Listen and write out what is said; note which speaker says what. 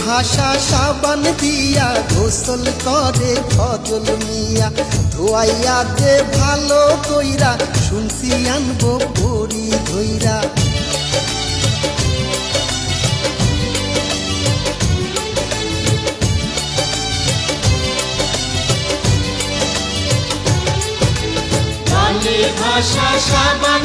Speaker 1: ভাষা সাবান দিয়া গোসল করে ফজল মিয়া, ধোয়াইয়া দে ভালো কইরা, শুনছি আনবো পরি ধইরা।
Speaker 2: ভাষা সাবান